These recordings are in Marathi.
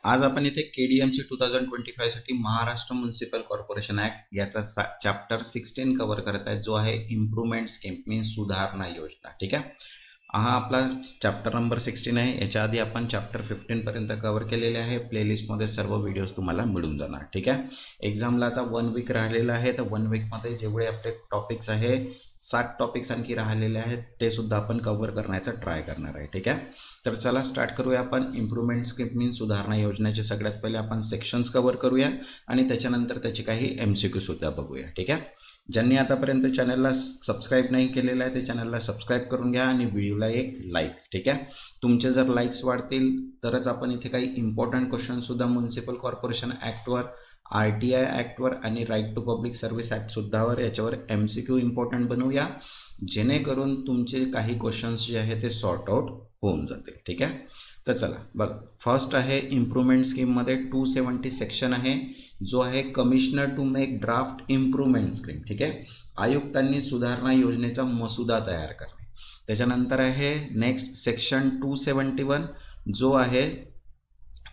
आज आपण इथे KDMC 2025 साठी महाराष्ट्र म्युनिसिपल कॉर्पोरेशन ऍक्ट याचा चॅप्टर 16 कव्हर करत आहे, जो आहे इम्प्रूव्हमेंट स्कीम मीन्स सुधारणा योजना. ठीक आहे, हा आपला चॅप्टर नंबर 16 आहे. याच्या आधी आपण चॅप्टर 15 पर्यंत कव्हर केलेले आहे. प्लेलिस्टमध्ये सर्व व्हिडिओज तुम्हाला मिळून जाणार. ठीक आहे, एक्झामला आता 1 वीक राहिलेलं आहे, तर 1 वीकमध्ये जेवढे आपले टॉपिक्स आहे 7 टॉपिक्स आणखी राहिलेले आहेत, ते सुद्धा आपण कव्हर करण्याचा ट्राय करणार आहे. ठीक आहे, तर चला स्टार्ट करूया आपण. इम्प्रूव्हमेंट स्कीम मीन्स सुधारणा योजनेचे सगळ्यात पहिले आपण सेक्शन्स कव्हर करूया आणि त्याच्यानंतर त्याचे काही MCQ सुद्धा बघूया. ठीक आहे, ज्यांनी आतापर्यंत चॅनलला सबस्क्राईब नाही केलेलं आहे ते चॅनलला सबस्क्राईब करून घ्या आणि व्हिडिओला एक लाईक. ठीक आहे, तुमचे जर लाईक्स वाढतील तरच आपण इथे काही इम्पॉर्टंट क्वेश्चन सुद्धा म्युनिसिपल कॉर्पोरेशन ऍक्टवर, RTI ऍक्टवर आणि right to public service act सुद्धावर याच्यावर MCQ इम्पॉर्टंट बनवूया, जेणेकरून तुमचे काही क्वेश्चन्स जे आहे ते सॉर्ट आउट होऊन जातील. ठीक आहे, तर चला बघ. फर्स्ट आहे इम्प्रूव्हमेंट स्कीममध्ये 270 सेक्शन आहे, जो आहे commissioner to make draft improvement scheme. ठीक आहे, आयुक्तांनी सुधारणा योजनेचा मसुदा तयार करणे. त्याच्यानंतर आहे नेक्स्ट सेक्शन 271, जो आहे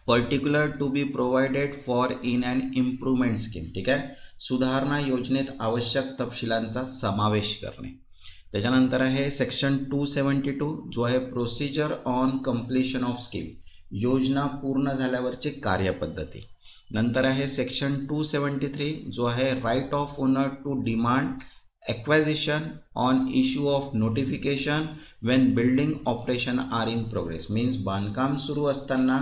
particular to be provided for in and improvement scheme. ठीक आहे, सुधारणा योजनेत आवश्यक तपशिलांचा समावेश करणे. त्याच्यानंतर आहे सेक्शन 272, जो आहे procedure on completion of scheme, योजना पूर्ण झाल्यावरची कार्यपद्धती. नंतर आहे सेक्शन 273, जो आहे right of owner to demand acquisition on issue of notification when building operation are in progress. Means बांधकाम सुरू असताना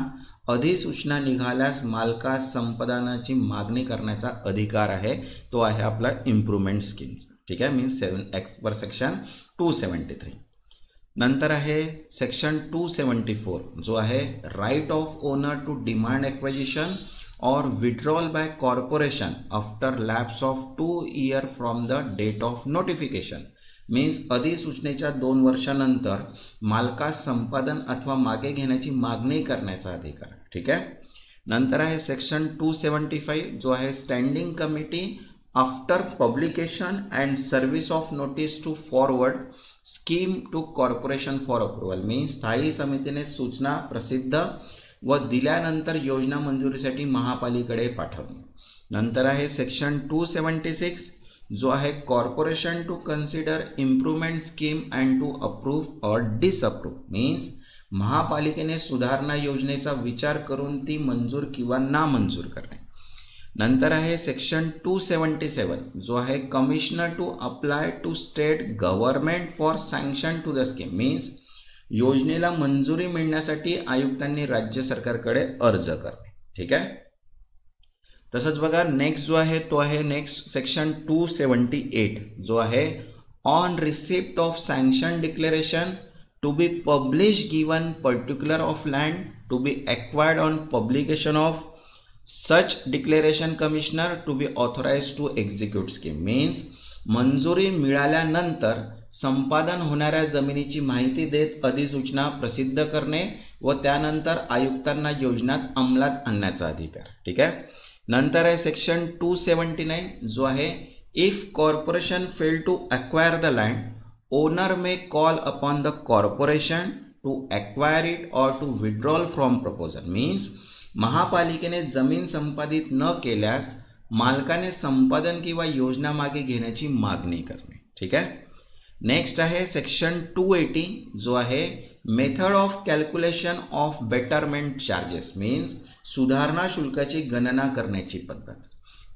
अधिसूचना निघाल्यास मालकास संपादनाची मागणी करण्याचा अधिकार आहे, तो आहे आपला इम्प्रूव्हमेंट स्कीमचा. ठीक आहे, मीन्स 7X पर सेक्शन 273. नंतर आहे सेक्शन 274, जो आहे right of owner to demand acquisition or withdrawal by corporation after lapse of 2 years from the date of notification. Means अधिसूचनेच्या 2 वर्षानंतर मालकास संपादन अथवा मागे घेण्याची मागणी करण्याचा अधिकार. ठीक आहे, नंतर आहे सेक्शन 275, जो आहे standing committee after publication and service of notice to forward scheme to corporation for approval. Means स्थायी समितीने सूचना प्रसिद्ध व दिल्यानंतर योजना मंजुरीसाठी महापालिकेकडे पाठवणे. नंतर आहे सेक्शन 276, जो आहे corporation to consider improvement scheme and to approve or disapprove. Means महापालिकेने सुधारणा योजनेचा विचार करून ती मंजूर किंवा नामंजूर करणे. नंतर आहे सेक्शन 277, जो आहे commissioner to apply to state government for sanction to the scheme. Means योजनेला मंजुरी मिळण्यासाठी आयुक्तांनी राज्य सरकारकडे अर्ज करणे. ठीक आहे, तसंच बघा नेक्स्ट जो आहे तो आहे नेक्स्ट सेक्शन 278, जो आहे on receipt of sanction declaration to be publish given particular of land to be acquired on publication of such declaration commissioner to be authorise to execute scheme. Means मंजुरी मिळाल्यानंतर संपादन होणाऱ्या जमिनीची माहिती देत अधिसूचना प्रसिद्ध करणे व त्यानंतर आयुक्तांना योजना अंमलात आणण्याचा अधिकार. ठीक आहे, नंतर आहे सेक्शन 279, जो आहे if corporation fail to acquire the land, owner may call upon the corporation to acquire it or to withdrawal from proposal. Means महापालिकेने जमीन संपादित न केल्यास मालकाने संपादन किंवा योजना मागे घेण्याची मागणी करणे. ठीक आहे, नेक्स्ट आहे सेक्शन 280, जो आहे method of calculation of betterment charges. Means सुधारणा शुल्काची गणना करण्याची पद्धत.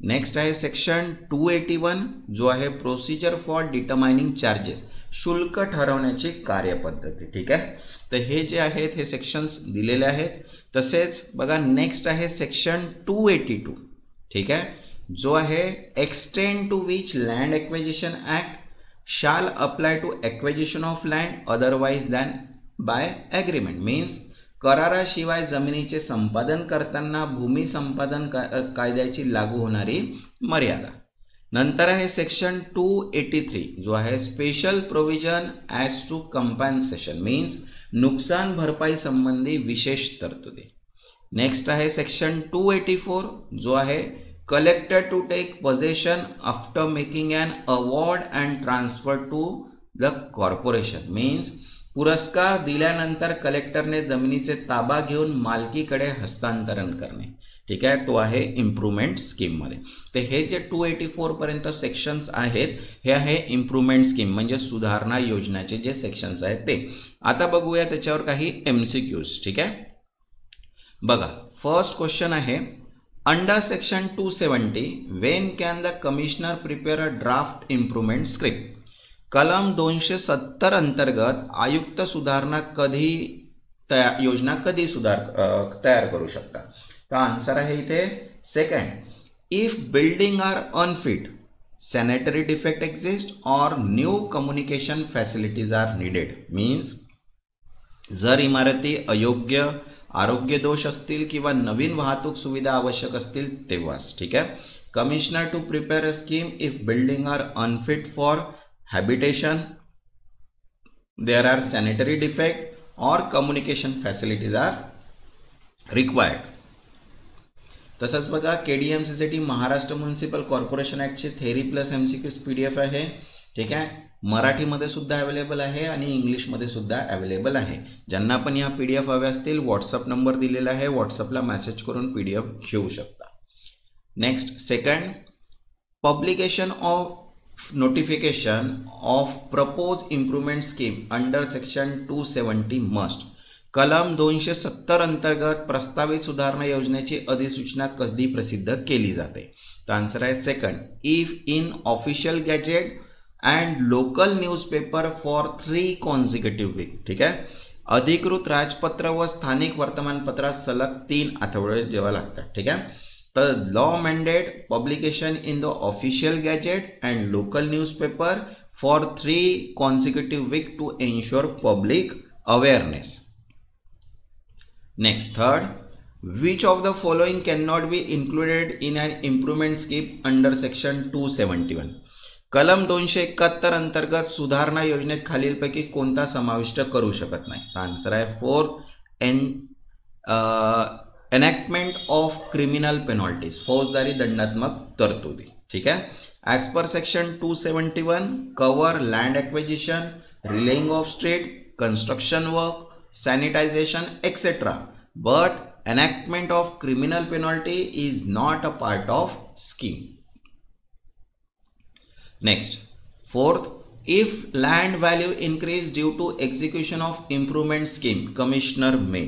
नेक्स्ट आहे सेक्शन 281, जो आहे प्रोसिजर फॉर डिटरमाइनिंग चार्जेस, शुल्क ठरवण्याची कार्यपद्धती. ठीक आहे, तर हे जे आहेत हे सेक्शन्स दिलेले आहेत. तसेच बघा नेक्स्ट आहे सेक्शन 282. ठीक आहे, जो आहे extend to which land acquisition act shall apply to acquisition of land otherwise than by agreement. Means कराराशिवाय जमिनीचे संपादन करताना भूमी संपादन कायद्याची लागू होणारी मर्यादा. नंतर आहे सेक्शन 283, जो आहे special provision as to compensation. Means नुकसान भरपाई संबंधी विशेष तरतुदी. नेक्स्ट आहे सेक्शन 284, जो आहे collector to take possession after making an award and transfer to the corporation. Means पुरस्कार दिल्यानंतर कलेक्टरने जमिनीचे ताबा घेऊन मालकीकडे हस्तांतरण करणे. ठीक आहे, तो आहे इम्प्रूव्हमेंट स्कीममध्ये. तर हे जे 284 पर्यंत सेक्शन्स आहेत हे आहे इम्प्रूव्हमेंट स्कीम म्हणजे सुधारणा योजनाचे जे सेक्शन्स आहेत ते. आता बघूया त्याच्यावर काही MCQs. ठीक आहे, बघा फर्स्ट क्वेश्चन आहे under section 270 Wien can the commissioner prepare a draft improvement script. कलम 270 अंतर्गत आयुक्त सुधारणा कधी योजना कधी तयार करू शकतात. तर आन्सर आहे इथे second, if building are unfit, sanitary defect exist or new communication facilities are needed. Means जर इमारती अयोग्य, आरोग्य दोष असतील किंवा नवीन वाहतूक सुविधा आवश्यक असतील तेव्हाच. ठीक आहे, commissioner to prepare a scheme if building are unfit for habitation, there are sanitary defect or communication facilities are required. तसंच बघा KDMCसाठी महाराष्ट्र म्युनिसिपल कॉर्पोरेशन ॲक्टची थेरी प्लस MCQs PDF आहे. ठीक आहे, मराठीमध्ये सुद्धा अवेलेबल आहे आणि इंग्लिशमध्ये सुद्धा अवेलेबल आहे. ज्यांना पण या PDF हव्या असतील व्हॉट्सअप नंबर दिलेला आहे, व्हॉट्सअपला मेसेज करून PDF घेऊ शकता. Next second, publication of notification of proposed improvement scheme under section 270 must. कलम 270 अंतर्गत प्रस्तावित सुधारणा योजनेची अधिसूचना कधी प्रसिद्ध केली जाते. तर आन्सर आहे second, if in official gazette and local newspaper for 3 consecutive week. ठीक आहे, अधिकृत राजपत्र व स्थानिक वर्तमानपत्रात सलग 3 आठवडे जेव्हा लागतात. ठीक आहे, तर law mandate publication in the official gazette and local newspaper for 3 consecutive weeks to ensure public awareness. Next, third, which of the following cannot be included in an improvement scheme under section 271. कलम 271 अंतर्गत सुधारणा योजनेत खालीलपैकी कोणता समाविष्ट करू शकत नाही. आन्सर आहे fourth, enactment of criminal penalties, फौजदारी दंडात्मक तरतुदी. ठीक आहे, as per section 271 cover land acquisition, relaying of street, construction work, sanitization etcetera, but enactment of criminal penalty is not a part of scheme. Next fourth, if land value increase due to execution of improvement scheme commissioner may.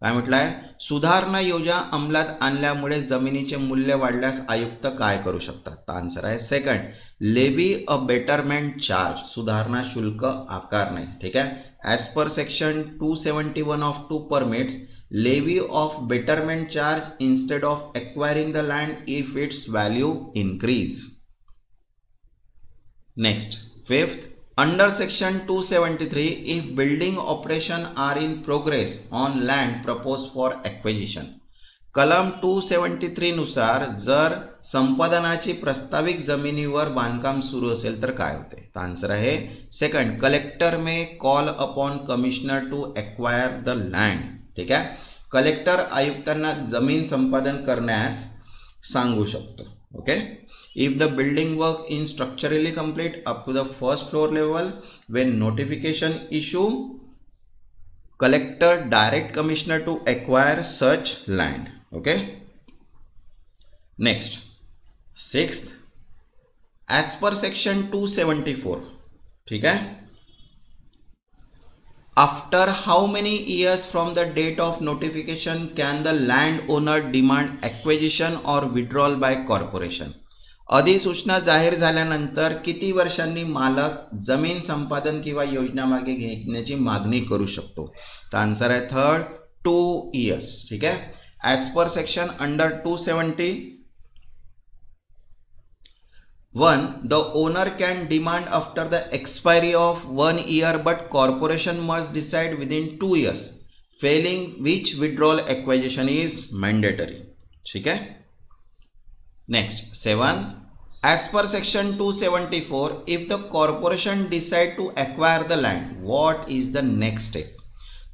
काय म्हटलं आहे, सुधारणा योजना अंमलात आणल्यामुळे जमिनीचे मूल्य वाढल्यास आयुक्त काय करू शकतात. तर आन्सर आहे second, levy a betterment charge, सुधारणा शुल्क आकारणे. ठीक आहे, as per section 271 of 2 permits levy of betterment charge instead of acquiring the land if its value increase. Next fifth, under section 273 if building operation are in progress on land proposed for acquisition. कलम 273 नुसार जर संपादनाची प्रस्तावित जमिनीवर बांधकाम सुरू असेल तर काय होते. तर आन्सर आहे second, collector may call upon commissioner to acquire the land. ठीक आहे, कलेक्टर आयुक्तांना जमीन संपादन करण्यास सांगू शकतो. Okay, if the building work is structurally complete up to the first floor level, when notification issue, collector direct commissioner to acquire such land. Okay, next sixth, as per section 274. ठीक है, after how many years from the date of notification can the landowner demand acquisition or withdrawal by corporation. अधिसूचना जाहीर झाल्यानंतर किती वर्षांनी मालक जमीन संपादन किंवा योजना मागे घेण्याची मागणी करू शकतो. तर आन्सर आहे थर्ड, 2 years. ठीक आहे, as per section under 270 1, the owner can demand after the expiry of 1 year but corporation must decide within 2 years, failing which withdrawal acquisition is mandatory. ठीक है, next 7, as per section 274 if the corporation decide to acquire the land, what is the next step.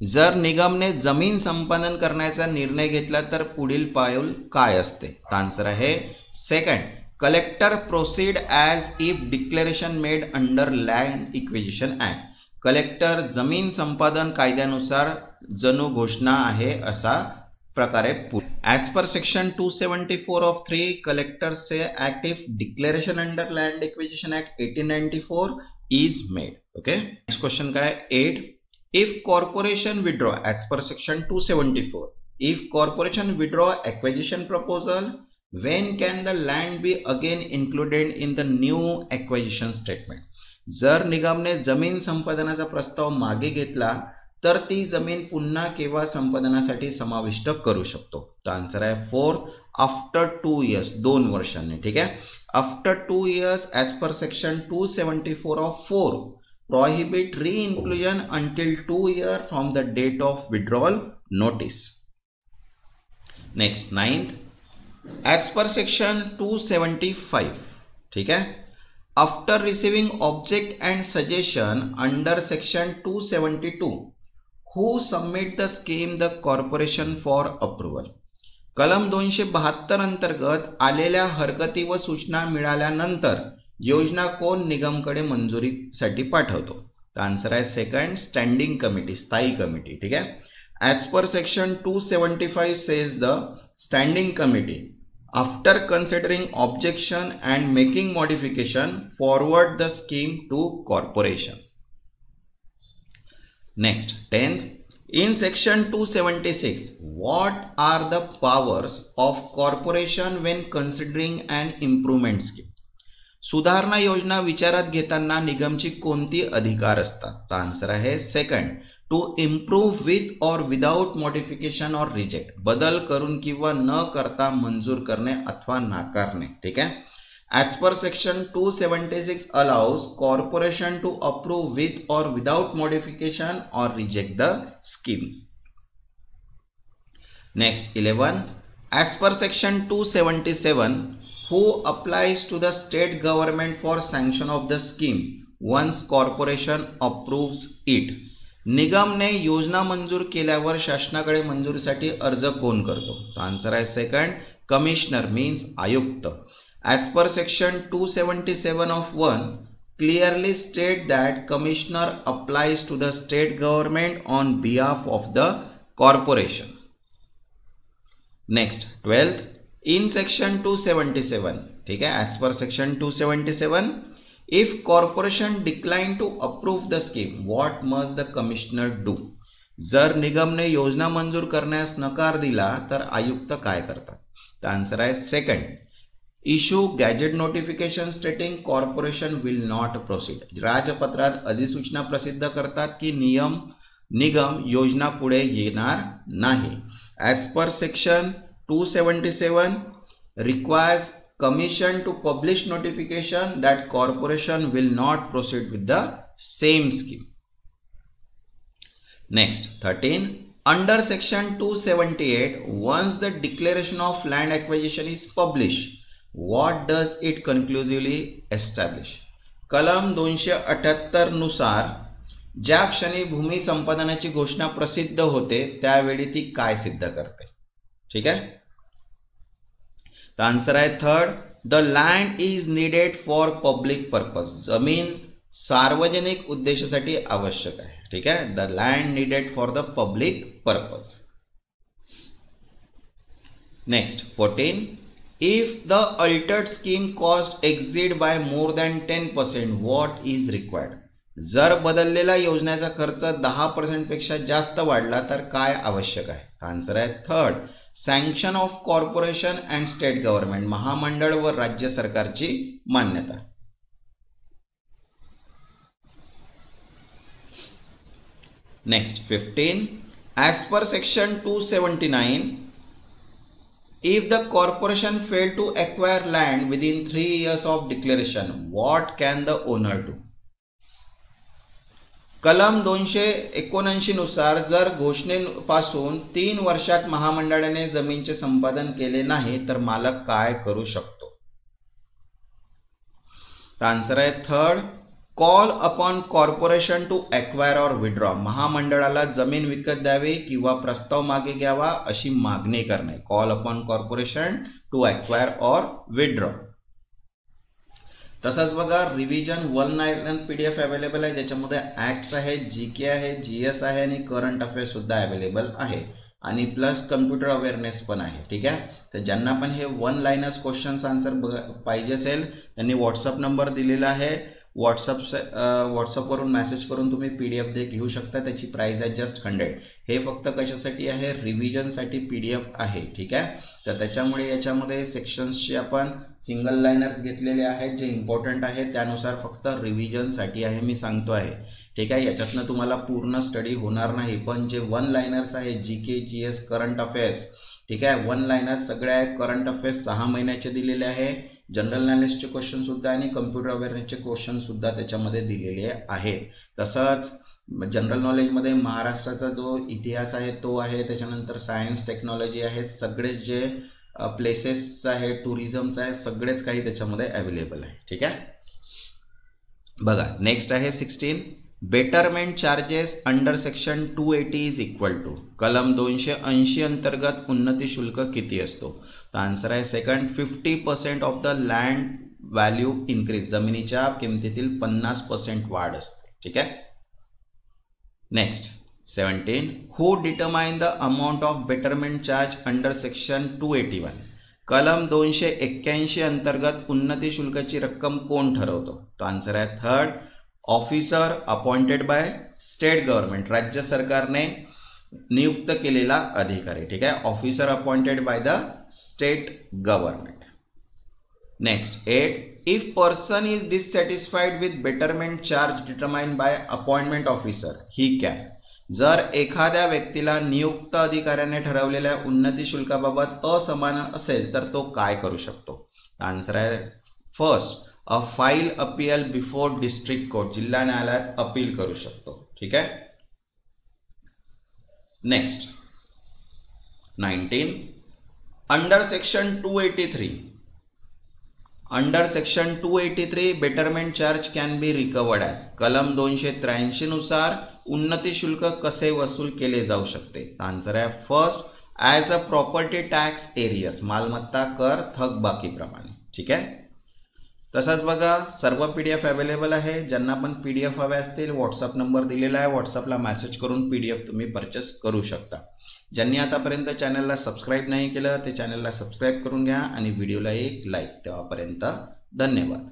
जर निगमने जमीन संपादन करण्याचा निर्णय घेतला तर पुढील पाऊल काय असते. आन्सर आहे second, collector proceed as if declaration made under land acquisition act. Collector जमीन संपादन कायद्यानुसार जणू घोषणा आहे असा प्रकारे as per section 274 of 3 collectors say act if declaration under land acquisition act 1894 is made. Okay, next question काय 8 if corporation withdraw as per section 274 if corporation withdraw acquisition proposal when can the land be again included in the new acquisition statement. जर निगमने जमीन संपादनाचा प्रस्ताव मागे घेतला तर ती जमीन पुन्हा केव्हा संपादनासाठी समाविष्ट करू शकतो. तर आन्सर आहे 4 आफ्टर 2 इयर्स 2 वर्षांनी. ठीक आहे, after 2 years as per section 274 of 4 prohibit re-inclusion until 2 years from the date of withdrawal notice. Next 9th as per section 275. ठीक है, after receiving object and suggestion under section 272 who submit the scheme the corporation for approval. कलम 272 अंतर्गत आलेल्या हरकती व सूचना मिळाल्यानंतर योजना कोण निगमकडे मंजुरीसाठी पाठवतो. तर आन्सर आहे सेकंड स्टँडिंग कमिटी, स्थायी कमिटी. ठीक आहे, as per section 275 says the standing committee after considering objection and making modification forward the scheme to corporation. Next 10th in section 276 what are the powers of corporation when considering an improvement scheme. सुधारणा योजना विचारात घेताना निगमची कोणती अधिकार असतात. तर आन्सर आहे सेकंड टू इम्प्रूव्ह विथ और विदाउट मॉडिफिकेशन और रिजेक्ट, बदल करून किंवा न करता मंजूर करणे अथवा नाकारणे. ठीक आहे, as per section 276 allows corporation to approve with or without modification or reject the scheme. Next 11 as per section 277 who applies to the state government for sanction of the scheme once corporation approves it. निगमने योजना मंजूर केल्यावर शासनाकडे मंजुरीसाठी अर्ज कोण करतो. आन्सर आहे सेकंड कमिशनर मीन्स आयुक्त. As per section 277 of 1 clearly state that commissioner applies to the state government on behalf of the corporation. Next 12th in section 277. ठीक है, as per section 277 if corporation decline to approve the scheme what must the commissioner do. जर निगमने योजना मंजूर करण्यास नकार दिला तर आयुक्त काय करतात. तर आन्सर आहे second issue gazette notification stating corporation will not proceed. राजपत्रात अधिसूचना प्रसिद्ध करतात की निगम योजना पुढे येणार नाही. As per section 277 requires commission to publish notification that corporation will not proceed with the same scheme. Next 13 under section 278 once the declaration of land acquisition is published what does it conclusively establish. कलम 278 नुसार ज्या क्षणी भूमी संपादनाची घोषणा प्रसिद्ध होते त्यावेळी ती काय सिद्ध करते. ठीक आहे, तर आन्सर आहे third the land is needed for public purpose. जमीन सार्वजनिक उद्देशासाठी आवश्यक आहे. ठीक आहे, the land needed for the public purpose. Next 14 if the altered scheme cost exceed by more than 10% what is required. जर बदललेला योजनेचा खर्च 10% पेक्षा जास्त वाढला तर काय आवश्यक आहे. आन्सर आहे third sanction of corporation and state government, महामंडळ व राज्य सरकारची मान्यता. Next 15 as per section 279 if the corporation fail to acquire land within 3 years of declaration what can the owner do. कलम 279 नुसार जर घोषणेपासून 3 वर्षात महामंडळाने जमीनचे संपादन केले नाही तर मालक काय करू शकतो. आन्सर आहे third call upon corporation to acquire or withdraw. महामंडळाला जमीन विकत द्यावी किंवा प्रस्ताव मागे घ्यावा अशी मागणी करणे. Call upon corporation to acquire or withdraw. तसंच बघा रिव्हिजन 1 लाइन PDF अवेलेबल आहे, ज्याच्यामध्ये ॲक्ट्स आहे, GK आहे, GS आहे आणि करंट अफेअर्स सुद्धा अवेलेबल आहे आणि प्लस कम्प्युटर अवेअरनेस पण आहे. ठीक आहे. तर ज्यांना पण हे 1 लाइनर्स क्वेश्चन्स आन्सर पाहिजे असेल त्यांनी व्हॉट्सअप नंबर दिलेला आहे, व्हॉट्सअपवरून मेसेज करून तुम्ही PDF घेऊ शकता. त्याची प्राइस आहे जस्ट 100. हे फक्त कशासाठी आहे, रिव्हिजनसाठी PDF आहे. ठीक आहे. तर त्याच्यामुळे याच्यामध्ये सेक्शन्सचे आपण सिंगल लाइनर्स घेतलेले आहेत जे इम्पॉर्टंट आहे, त्यानुसार फक्त रिव्हिजनसाठी आहे मी सांगतो आहे. ठीक आहे. याच्यातनं तुम्हाला पूर्ण स्टडी होणार नाही, पण जे 1 लाइनर्स आहे GK, GS, करंट अफेअर्स, ठीक आहे, 1 लाइनर्स सगळे आहे. करंट अफेअर्स 6 महिन्याचे दिलेले आहे, जनरल नॉलेजचे क्वेश्चन सुद्धा आणि कम्प्युटर अवेअरनेसचे क्वेश्चन सुद्धा त्याच्यामध्ये दिलेले आहेत. तसंच जनरल नॉलेजमध्ये महाराष्ट्राचा जो इतिहास आहे तो आहे, त्याच्यानंतर सायन्स टेक्नॉलॉजी आहे, सगळेच जे प्लेसेसचं आहे, टुरिझमचं आहे, सगळेच काही त्याच्यामध्ये अवेलेबल आहे. ठीक आहे. बघा नेक्स्ट आहे 16. Betterment charges under section 280 is equal to कलम 280 अंतर्गत उन्नती शुल्क किती असतो. तर आन्सर आहे second, 50% of the land value increase. जमिनीच्या किमतीतील 50% वाढ असते. ठीक आहे. Next 17. Who determine the amount of betterment charge under section 281. कलम 281 अंतर्गत उन्नती शुल्काची रक्कम कोण ठरवतो. तो आन्सर आहे third, officer appointed by state government. राज्य सरकारने नियुक्त केलेला अधिकारी. ठीक आहे. Officer appointed by the state government. Next 8. If person is डिससॅटिस्फाईड with betterment charge determined by appointment officer he can. जर एखाद्या व्यक्तीला नियुक्त अधिकाऱ्याने ठरवलेल्या उन्नती शुल्काबाबत असमाधान असेल तर तो काय करू शकतो. आन्सर आहे first, a file appeal before district court. जिल्हा न्यायालयात अपील करू शकतो. ठीक आहे. Next 19. Under section 283. Under section 283 betterment charge can be recovered as. कलम 283 नुसार उन्नती शुल्क कसे वसूल केले जाऊ शकते. आन्सर आहे first, as a property tax arrears. मालमत्ता कर थकबाकीप्रमाणे. ठीक आहे. तसंच बघा सर्व PDF अवेलेबल आहे. ज्यांना पण PDF हवे असतील व्हॉट्सअप नंबर दिलेला आहे, व्हॉट्सअपला मेसेज करून PDF तुम्ही परचेस करू शकता. ज्यांनी आतापर्यंत चॅनलला सबस्क्राईब नाही केलं ते चॅनलला सबस्क्राईब करून घ्या आणि व्हिडिओला एक लाईक. तेव्हापर्यंत धन्यवाद.